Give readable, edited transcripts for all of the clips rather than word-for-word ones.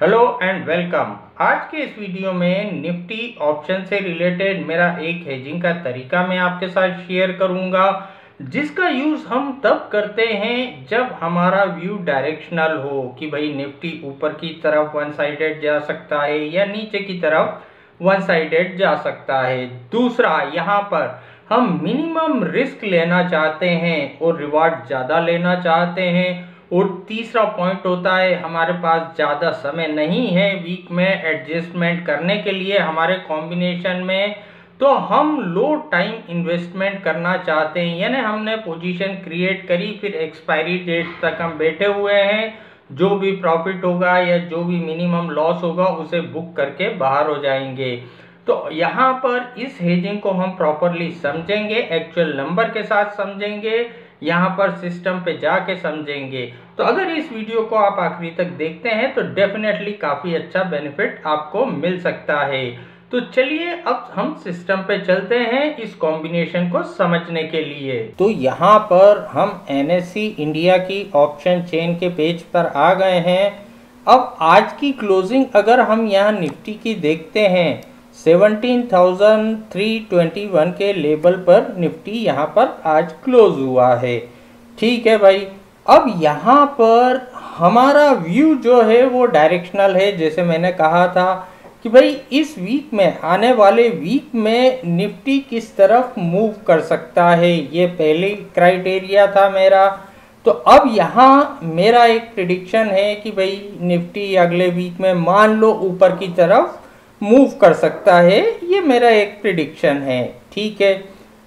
Hello and welcome. आज के इस वीडियो में निफ्टी ऑप्शन से रिलेटेड मेरा एक हेजिंग का तरीका मैं आपके साथ शेयर करूंगा, जिसका यूज़ हम तब करते हैं जब हमारा व्यू डायरेक्शनल हो कि भाई निफ्टी ऊपर की तरफ वन साइडेड जा सकता है या नीचे की तरफ वन साइडेड जा सकता है। दूसरा, यहाँ पर हम मिनिमम रिस्क लेना चाहते हैं और रिवार्ड ज़्यादा लेना चाहते हैं। और तीसरा पॉइंट होता है हमारे पास ज़्यादा समय नहीं है वीक में एडजस्टमेंट करने के लिए हमारे कॉम्बिनेशन में, तो हम लो टाइम इन्वेस्टमेंट करना चाहते हैं, यानी हमने पोजीशन क्रिएट करी, फिर एक्सपायरी डेट तक हम बैठे हुए हैं, जो भी प्रॉफिट होगा या जो भी मिनिमम लॉस होगा उसे बुक करके बाहर हो जाएंगे। तो यहाँ पर इस हेजिंग को हम प्रॉपरली समझेंगे, एक्चुअल नंबर के साथ समझेंगे, यहाँ पर सिस्टम पे जाके समझेंगे। तो अगर इस वीडियो को आप आखिरी तक देखते हैं तो डेफिनेटली काफ़ी अच्छा बेनिफिट आपको मिल सकता है। तो चलिए अब हम सिस्टम पे चलते हैं इस कॉम्बिनेशन को समझने के लिए। तो यहाँ पर हम NSE इंडिया की ऑप्शन चेन के पेज पर आ गए हैं। अब आज की क्लोजिंग अगर हम यहाँ निफ्टी की देखते हैं 17,321 के लेवल पर निफ्टी यहाँ पर आज क्लोज हुआ है। ठीक है भाई, अब यहाँ पर हमारा व्यू जो है वो डायरेक्शनल है। जैसे मैंने कहा था कि भाई इस वीक में, आने वाले वीक में निफ्टी किस तरफ मूव कर सकता है, ये पहले क्राइटेरिया था मेरा। तो अब यहाँ मेरा एक प्रिडिक्शन है कि भाई निफ्टी अगले वीक में मान लो ऊपर की तरफ मूव कर सकता है, ये मेरा एक प्रिडिक्शन है। ठीक है,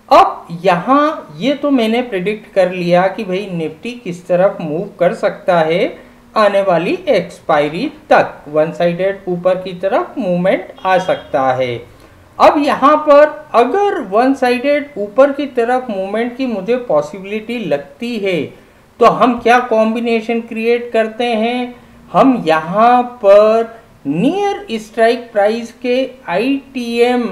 अब यहाँ ये तो मैंने प्रिडिक्ट कर लिया कि भाई निफ्टी किस तरफ मूव कर सकता है आने वाली एक्सपायरी तक, वन साइडेड ऊपर की तरफ मूवमेंट आ सकता है। अब यहाँ पर अगर वन साइडेड ऊपर की तरफ मूवमेंट की मुझे पॉसिबिलिटी लगती है तो हम क्या कॉम्बिनेशन क्रिएट करते हैं, हम यहाँ पर नियर स्ट्राइक प्राइस के ITM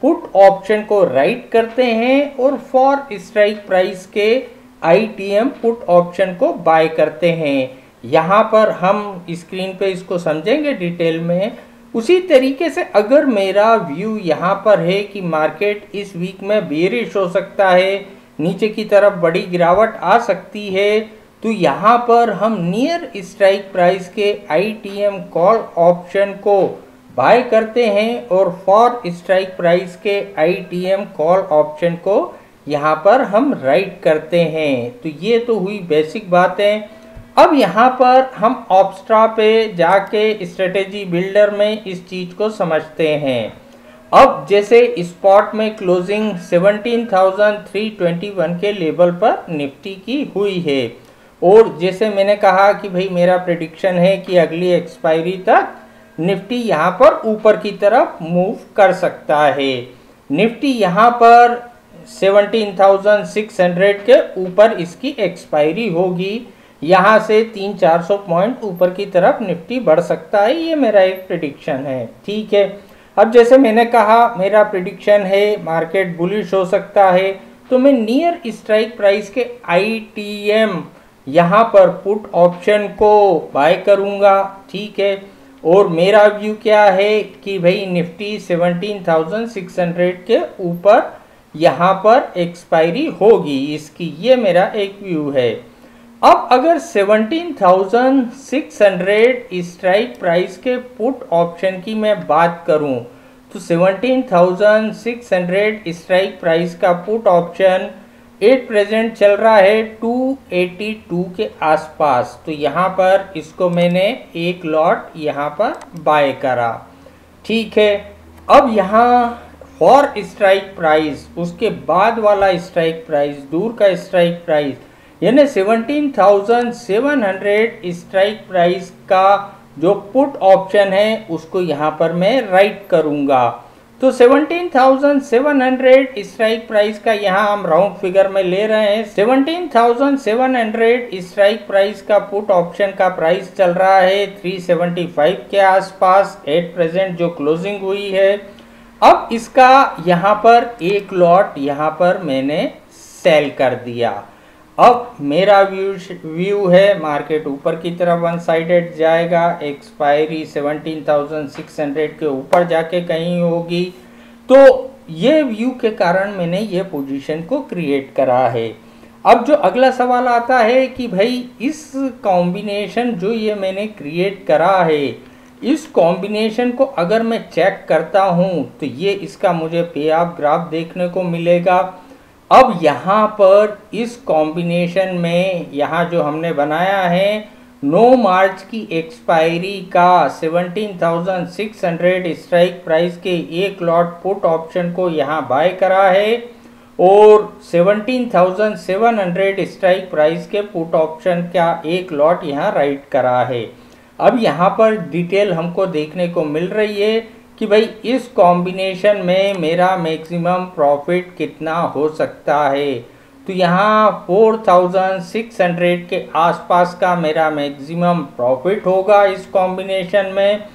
पुट ऑप्शन को राइट करते हैं और फॉर स्ट्राइक प्राइस के ITM पुट ऑप्शन को बाय करते हैं। यहाँ पर हम स्क्रीन पे इसको समझेंगे डिटेल में। उसी तरीके से अगर मेरा व्यू यहाँ पर है कि मार्केट इस वीक में बेरिश हो सकता है, नीचे की तरफ बड़ी गिरावट आ सकती है, तो यहाँ पर हम नियर स्ट्राइक प्राइस के ITM कॉल ऑप्शन को बाय करते हैं और फॉर स्ट्राइक प्राइस के ITM कॉल ऑप्शन को यहाँ पर हम राइट करते हैं। तो ये तो हुई बेसिक बातें। अब यहाँ पर हम ऑप्स्ट्रा पे जाके स्ट्रेटेजी बिल्डर में इस चीज़ को समझते हैं। अब जैसे स्पॉट में क्लोजिंग 17,321 के लेवल पर निफ्टी की हुई है, और जैसे मैंने कहा कि भाई मेरा प्रेडिक्शन है कि अगली एक्सपायरी तक निफ्टी यहाँ पर ऊपर की तरफ मूव कर सकता है। निफ्टी यहाँ पर 17,600 के ऊपर इसकी एक्सपायरी होगी, यहाँ से 300-400 पॉइंट ऊपर की तरफ निफ्टी बढ़ सकता है, ये मेरा एक प्रेडिक्शन है। ठीक है, अब जैसे मैंने कहा मेरा प्रेडिक्शन है मार्केट बुलिश हो सकता है, तो मैं नियर स्ट्राइक प्राइस के ITM यहाँ पर पुट ऑप्शन को बाय करूँगा। ठीक है, और मेरा व्यू क्या है कि भाई निफ्टी 17,600 के ऊपर यहाँ पर एक्सपायरी होगी इसकी, ये मेरा एक व्यू है। अब अगर 17,600 स्ट्राइक प्राइस के पुट ऑप्शन की मैं बात करूँ तो 17,600 स्ट्राइक प्राइस का पुट ऑप्शन एट प्रेजेंट चल रहा है 282 के आसपास। तो यहाँ पर इसको मैंने एक लॉट यहाँ पर बाय करा। ठीक है, अब यहाँ फॉर स्ट्राइक प्राइस, उसके बाद वाला स्ट्राइक प्राइस, दूर का स्ट्राइक प्राइस, यानी 17,700 स्ट्राइक प्राइस का जो पुट ऑप्शन है उसको यहाँ पर मैं राइट करूँगा। तो 17,700 स्ट्राइक प्राइस का यहाँ हम राउंड फिगर में ले रहे हैं। 17,700 स्ट्राइक प्राइस का पुट ऑप्शन का प्राइस चल रहा है 375 के आसपास एट प्रेजेंट जो क्लोजिंग हुई है। अब इसका यहाँ पर एक लॉट यहाँ पर मैंने सेल कर दिया। अब मेरा व्यू है मार्केट ऊपर की तरफ वन साइडेड जाएगा, एक्सपायरी 17,600 के ऊपर जाके कहीं होगी। तो ये व्यू के कारण मैंने ये पोजीशन को क्रिएट करा है। अब जो अगला सवाल आता है कि भाई इस कॉम्बिनेशन जो ये मैंने क्रिएट करा है, इस कॉम्बिनेशन को अगर मैं चेक करता हूँ तो ये इसका मुझे पे ऑफ ग्राफ देखने को मिलेगा। अब यहाँ पर इस कॉम्बिनेशन में यहाँ जो हमने बनाया है 9 मार्च की एक्सपायरी का 17,600 स्ट्राइक प्राइस के एक लॉट पुट ऑप्शन को यहाँ बाय करा है और 17,700 स्ट्राइक प्राइस के पुट ऑप्शन का एक लॉट यहाँ राइट करा है। अब यहाँ पर डिटेल हमको देखने को मिल रही है कि भाई इस कॉम्बिनेशन में मेरा मैक्सिमम प्रॉफिट कितना हो सकता है। तो यहाँ 4,600 के आसपास का मेरा मैक्सिमम प्रॉफिट होगा। इस कॉम्बिनेशन में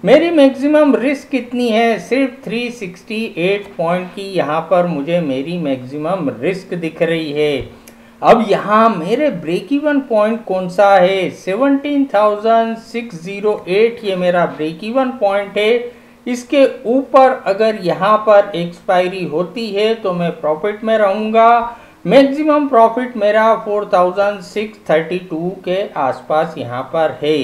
मेरी मैक्सिमम रिस्क कितनी है, सिर्फ 368 पॉइंट की यहाँ पर मुझे मेरी मैक्सिमम रिस्क दिख रही है। अब यहाँ मेरे ब्रेक इवन पॉइंट कौन सा है, 17,608 ये मेरा ब्रेक इवन पॉइंट है। इसके ऊपर अगर यहाँ पर एक्सपायरी होती है तो मैं प्रॉफिट में रहूँगा। मैक्सिमम प्रॉफिट मेरा 4,632 के आसपास यहाँ पर है।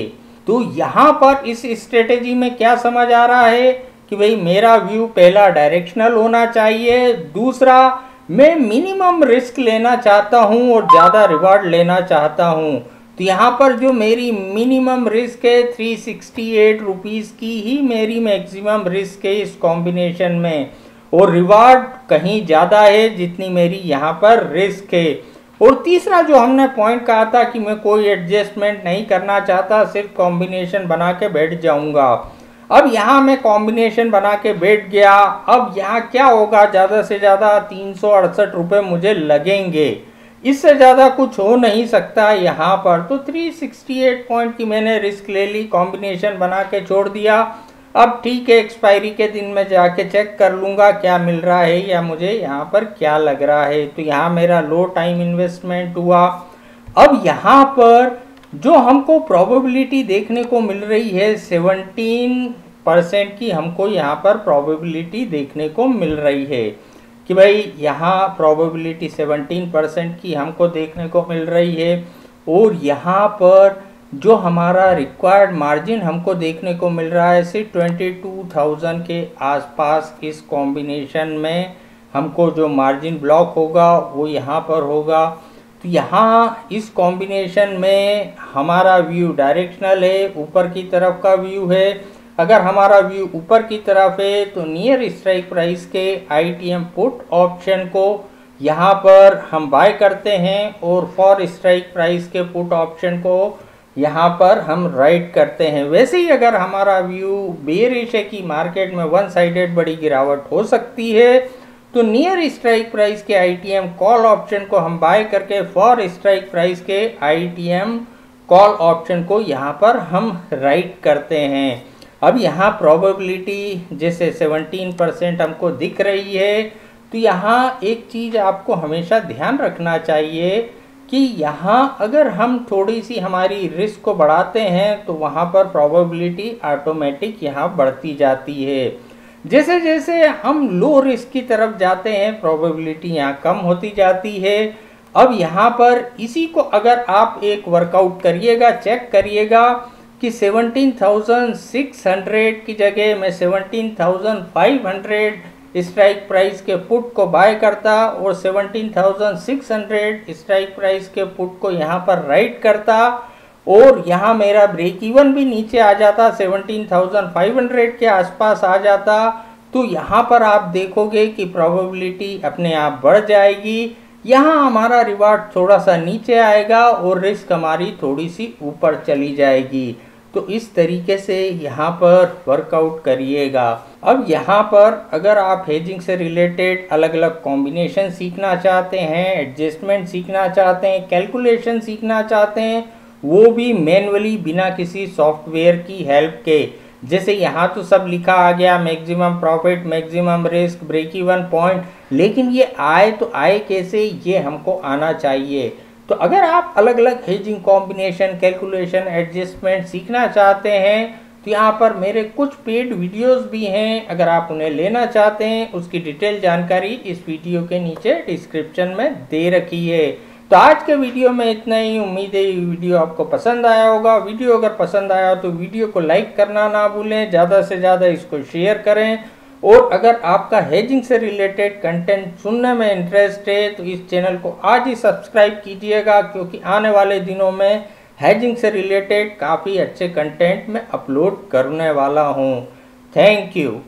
तो यहाँ पर इस स्ट्रेटेजी में क्या समझ आ रहा है कि भाई मेरा व्यू पहला डायरेक्शनल होना चाहिए, दूसरा मैं मिनिमम रिस्क लेना चाहता हूँ और ज़्यादा रिवार्ड लेना चाहता हूँ। तो यहाँ पर जो मेरी मिनिमम रिस्क है 368 रुपीज़ की ही मेरी मैक्सिमम रिस्क है इस कॉम्बिनेशन में, और रिवार्ड कहीं ज़्यादा है जितनी मेरी यहाँ पर रिस्क है। और तीसरा जो हमने पॉइंट कहा था कि मैं कोई एडजस्टमेंट नहीं करना चाहता, सिर्फ कॉम्बिनेशन बना के बैठ जाऊँगा। अब यहाँ मैं कॉम्बिनेशन बना के बैठ गया। अब यहाँ क्या होगा, ज़्यादा से ज़्यादा 368 रुपये मुझे लगेंगे, इससे ज़्यादा कुछ हो नहीं सकता यहाँ पर। तो 368 पॉइंट की मैंने रिस्क ले ली, कॉम्बिनेशन बना के छोड़ दिया। अब ठीक है, एक्सपायरी के दिन में जाके चेक कर लूँगा क्या मिल रहा है या मुझे यहाँ पर क्या लग रहा है। तो यहाँ मेरा लो टाइम इन्वेस्टमेंट हुआ। अब यहाँ पर जो हमको प्रोबेबिलिटी देखने को मिल रही है 17% की हमको यहाँ पर प्रोबेबिलिटी देखने को मिल रही है कि भाई यहाँ प्रोबेबिलिटी 17% की हमको देखने को मिल रही है। और यहाँ पर जो हमारा रिक्वायर्ड मार्जिन हमको देखने को मिल रहा है सिर्फ 22,000 के आसपास। इस कॉम्बिनेशन में हमको जो मार्जिन ब्लॉक होगा वो यहाँ पर होगा। तो यहाँ इस कॉम्बिनेशन में हमारा व्यू डायरेक्शनल है, ऊपर की तरफ का व्यू है। अगर हमारा व्यू ऊपर की तरफ है तो नियर स्ट्राइक प्राइस के ITM पुट ऑप्शन को यहाँ पर हम बाय करते हैं और फॉर स्ट्राइक प्राइस के पुट ऑप्शन को यहाँ पर हम राइट करते हैं। वैसे ही अगर हमारा व्यू बेयरिश है कि मार्केट में वन साइडेड बड़ी गिरावट हो सकती है तो नियर स्ट्राइक प्राइस के ITM कॉल ऑप्शन को हम बाय करके फॉर स्ट्राइक प्राइस के ITM कॉल ऑप्शन को यहाँ पर हम राइट करते हैं। अब यहाँ प्रोबेबिलिटी जैसे 17% हमको दिख रही है। तो यहाँ एक चीज़ आपको हमेशा ध्यान रखना चाहिए कि यहाँ अगर हम थोड़ी सी हमारी रिस्क को बढ़ाते हैं तो वहाँ पर प्रोबेबिलिटी ऑटोमेटिक यहाँ बढ़ती जाती है। जैसे जैसे हम लो रिस्क की तरफ जाते हैं प्रोबेबिलिटी यहाँ कम होती जाती है। अब यहाँ पर इसी को अगर आप एक वर्कआउट करिएगा, चेक करिएगा कि 17,600 की जगह मैं 17,500 स्ट्राइक प्राइस के पुट को बाय करता और 17,600 स्ट्राइक प्राइस के पुट को यहाँ पर राइट करता और यहाँ मेरा ब्रेक इवन भी नीचे आ जाता, 17,500 के आसपास आ जाता। तो यहाँ पर आप देखोगे कि प्रोबेबिलिटी अपने आप बढ़ जाएगी। यहाँ हमारा रिवार्ड थोड़ा सा नीचे आएगा और रिस्क हमारी थोड़ी सी ऊपर चली जाएगी। तो इस तरीके से यहाँ पर वर्कआउट करिएगा। अब यहाँ पर अगर आप हेजिंग से रिलेटेड अलग अलग कॉम्बिनेशन सीखना चाहते हैं, एडजस्टमेंट सीखना चाहते हैं, कैलकुलेशन सीखना चाहते हैं, वो भी मैन्युअली बिना किसी सॉफ्टवेयर की हेल्प के, जैसे यहाँ तो सब लिखा आ गया, maximum profit, maximum risk, break even point, लेकिन ये आए तो आए कैसे, ये हमको आना चाहिए। तो अगर आप अलग अलग हेजिंग कॉम्बिनेशन, कैलकुलेशन, एडजस्टमेंट सीखना चाहते हैं तो यहाँ पर मेरे कुछ पेड वीडियोस भी हैं। अगर आप उन्हें लेना चाहते हैं उसकी डिटेल जानकारी इस वीडियो के नीचे डिस्क्रिप्शन में दे रखी है। तो आज के वीडियो में इतना ही। उम्मीद है ये वीडियो आपको पसंद आया होगा। वीडियो अगर पसंद आया हो तो वीडियो को लाइक करना ना भूलें, ज़्यादा से ज़्यादा इसको शेयर करें। और अगर आपका हेजिंग से रिलेटेड कंटेंट सुनने में इंटरेस्ट है तो इस चैनल को आज ही सब्सक्राइब कीजिएगा, क्योंकि आने वाले दिनों में हेजिंग से रिलेटेड काफ़ी अच्छे कंटेंट मैं अपलोड करने वाला हूँ। Thank you.